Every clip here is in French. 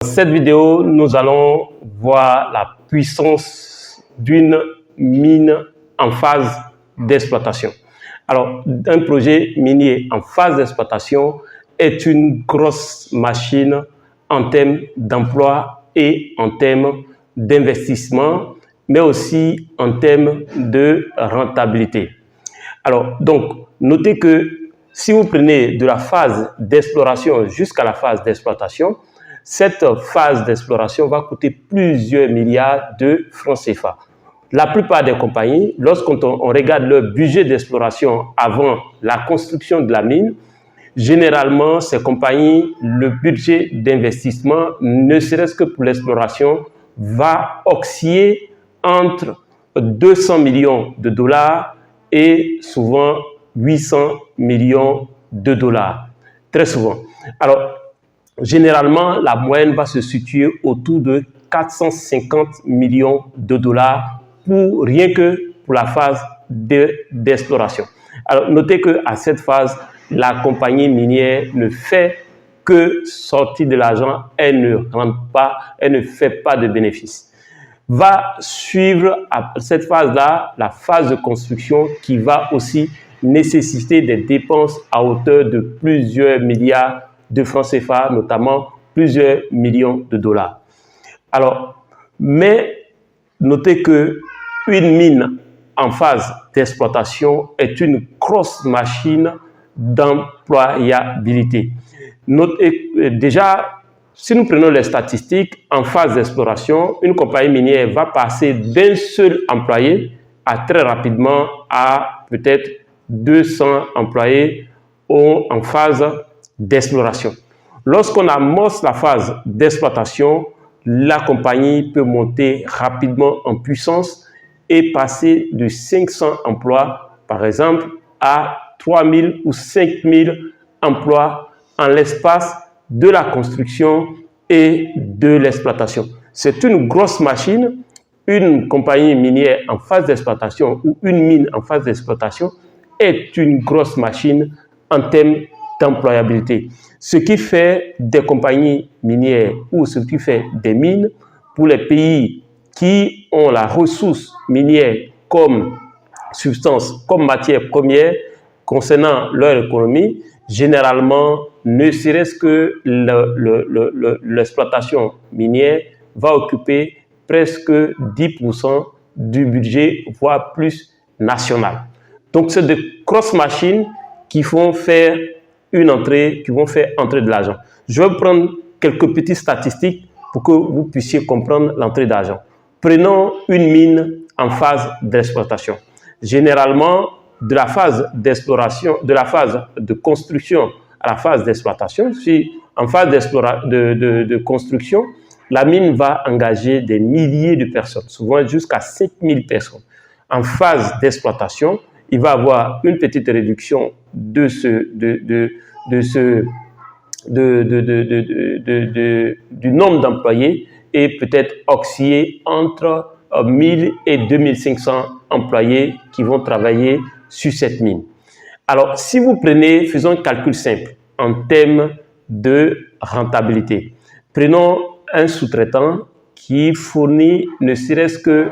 Dans cette vidéo, nous allons voir la puissance d'une mine en phase d'exploitation. Alors, un projet minier en phase d'exploitation est une grosse machine en termes d'emploi et en termes d'investissement, mais aussi en termes de rentabilité. Alors, donc, notez que si vous prenez de la phase d'exploration jusqu'à la phase d'exploitation, cette phase d'exploration va coûter plusieurs milliards de francs CFA. La plupart des compagnies, lorsqu'on regarde leur budget d'exploration avant la construction de la mine, généralement, ces compagnies, le budget d'investissement, ne serait-ce que pour l'exploration, va osciller entre 200 millions de dollars et souvent 800 millions de dollars. Très souvent. Alors, généralement, la moyenne va se situer autour de 450 millions de dollars pour rien que pour la phase d'exploration. Alors, notez qu'à cette phase, la compagnie minière ne fait que sortir de l'argent, elle ne rentre pas, elle ne fait pas de bénéfices. Va suivre à cette phase-là la phase de construction qui va aussi nécessiter des dépenses à hauteur de plusieurs milliards de francs CFA, notamment plusieurs millions de dollars. Alors, mais notez que une mine en phase d'exploitation est une grosse machine d'employabilité. Déjà, si nous prenons les statistiques, en phase d'exploration, une compagnie minière va passer d'un seul employé à très rapidement à peut-être 200 employés en phase d'exploration. Lorsqu'on amorce la phase d'exploitation, la compagnie peut monter rapidement en puissance et passer de 500 emplois, par exemple, à 3000 ou 5000 emplois en l'espace de la construction et de l'exploitation. C'est une grosse machine. Une compagnie minière en phase d'exploitation ou une mine en phase d'exploitation est une grosse machine en termes d'employabilité. Ce qui fait des compagnies minières ou ce qui fait des mines pour les pays qui ont la ressource minière comme substance, comme matière première concernant leur économie, généralement, ne serait-ce que l'exploitation minière va occuper presque 10% du budget, voire plus national. Donc, c'est des grosses machines qui vont faire une entrée, qui vont faire entrer de l'argent. Je vais prendre quelques petites statistiques pour que vous puissiez comprendre l'entrée d'argent. Prenons une mine en phase d'exploitation. Généralement, de la phase d'exploration, de la phase de construction à la phase d'exploitation, si en phase de construction, la mine va engager des milliers de personnes, souvent jusqu'à 5000 personnes. En phase d'exploitation, il va avoir une petite réduction du nombre d'employés et peut-être osciller entre 1000 et 2500 employés qui vont travailler sur cette mine. Alors, si vous prenez, faisons un calcul simple en termes de rentabilité. Prenons un sous-traitant qui fournit ne serait-ce que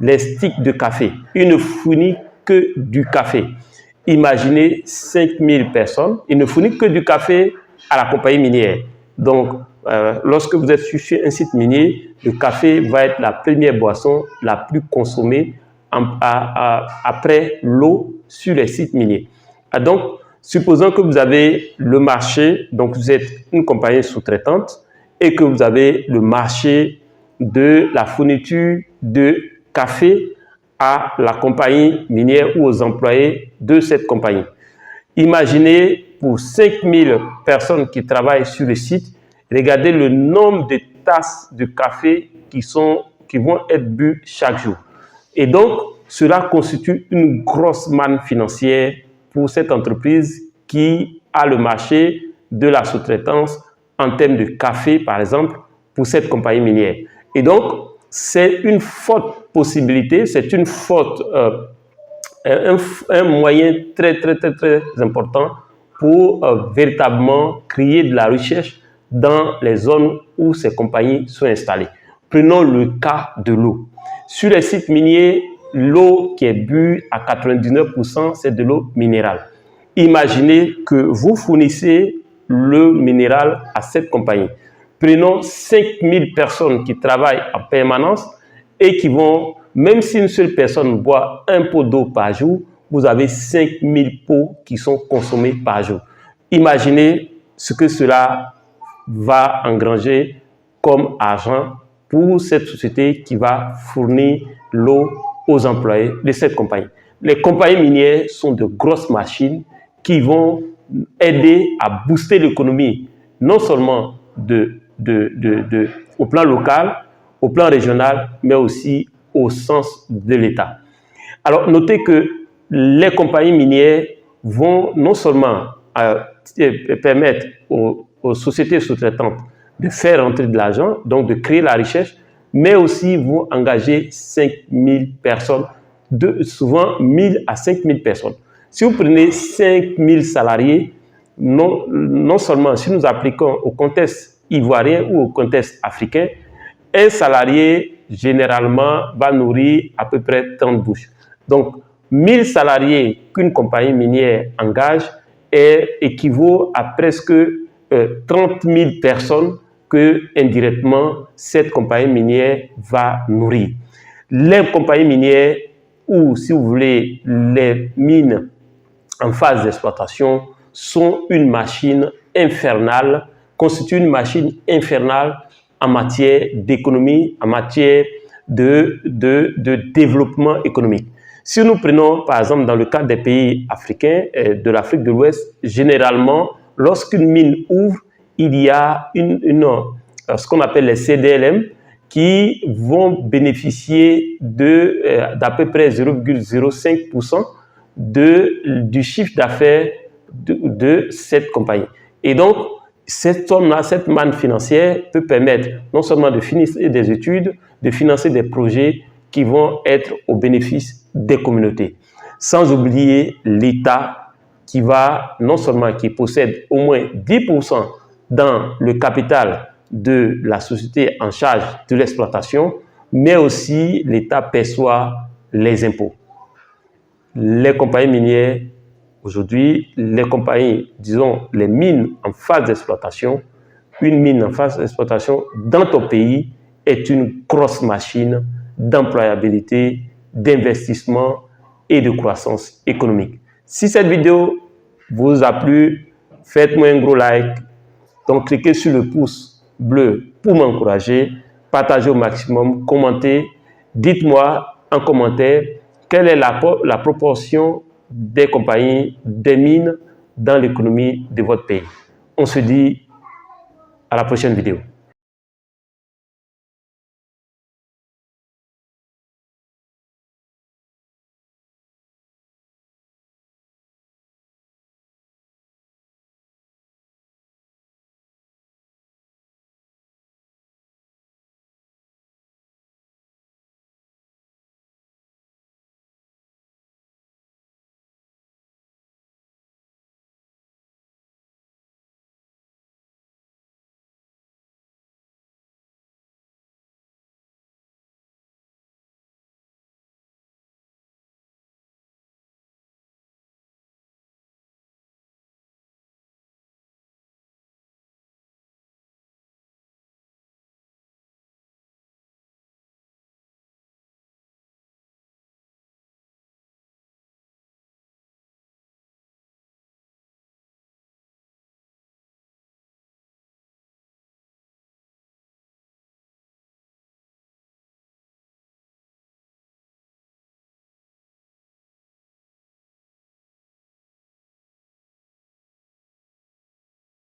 les sticks de café. Il ne fournit que du café. Imaginez 5000 personnes. Il ne fournit que du café à la compagnie minière. Donc, lorsque vous êtes sur un site minier, le café va être la première boisson la plus consommée après l'eau sur les sites miniers. Donc, supposons que vous avez le marché, donc vous êtes une compagnie sous-traitante et que vous avez le marché de la fourniture de café à la compagnie minière ou aux employés de cette compagnie. Imaginez pour 5000 personnes qui travaillent sur le site, regardez le nombre de tasses de café qui vont être bues chaque jour. Et donc, cela constitue une grosse manne financière pour cette entreprise qui a le marché de la sous-traitance en termes de café, par exemple, pour cette compagnie minière. Et donc, c'est une forte possibilité, c'est une forte, un moyen très important pour véritablement créer de la recherche dans les zones où ces compagnies sont installées. Prenons le cas de l'eau. Sur les sites miniers, l'eau qui est bue à 99%, c'est de l'eau minérale. Imaginez que vous fournissez le minéral à cette compagnie. Prenons 5000 personnes qui travaillent en permanence et qui vont, même si une seule personne boit un pot d'eau par jour, vous avez 5000 pots qui sont consommés par jour. Imaginez ce que cela va engranger comme argent pour cette société qui va fournir l'eau aux employés de cette compagnie. Les compagnies minières sont de grosses machines qui vont aider à booster l'économie, non seulement au plan local, au plan régional, mais aussi au sens de l'État. Alors, notez que les compagnies minières vont non seulement permettre aux sociétés sous-traitantes de faire rentrer de l'argent, donc de créer la richesse, mais aussi vont engager 5000 personnes, souvent 1000 à 5000 personnes. Si vous prenez 5000 salariés, non seulement si nous appliquons au contexte ivoirien ou au contexte africain, un salarié généralement va nourrir à peu près 30 bouches. Donc, 1000 salariés qu'une compagnie minière engage équivaut à presque 30 000 personnes que indirectement cette compagnie minière va nourrir. Les compagnies minières ou, si vous voulez, les mines en phase d'exploitation sont une machine infernale, constituent une machine infernale en matière d'économie, en matière de développement économique. Si nous prenons par exemple dans le cas des pays africains, de l'Afrique de l'Ouest, généralement, lorsqu'une mine ouvre, il y a ce qu'on appelle les CDLM qui vont bénéficier d'à peu près 0,05% du chiffre d'affaires de cette compagnie. Et donc, cette somme-là, cette manne financière peut permettre non seulement de financer des études, de financer des projets qui vont être au bénéfice des communautés. Sans oublier l'État qui possède au moins 10% dans le capital de la société en charge de l'exploitation, mais aussi l'État perçoit les impôts. Les compagnies minières, aujourd'hui, les compagnies, disons, les mines en phase d'exploitation, une mine en phase d'exploitation dans ton pays est une grosse machine d'employabilité, d'investissement et de croissance économique. Si cette vidéo vous a plu, faites-moi un gros like. Donc, cliquez sur le pouce bleu pour m'encourager, partagez au maximum, commentez, dites-moi en commentaire quelle est la proportion des compagnies, des mines dans l'économie de votre pays. On se dit à la prochaine vidéo.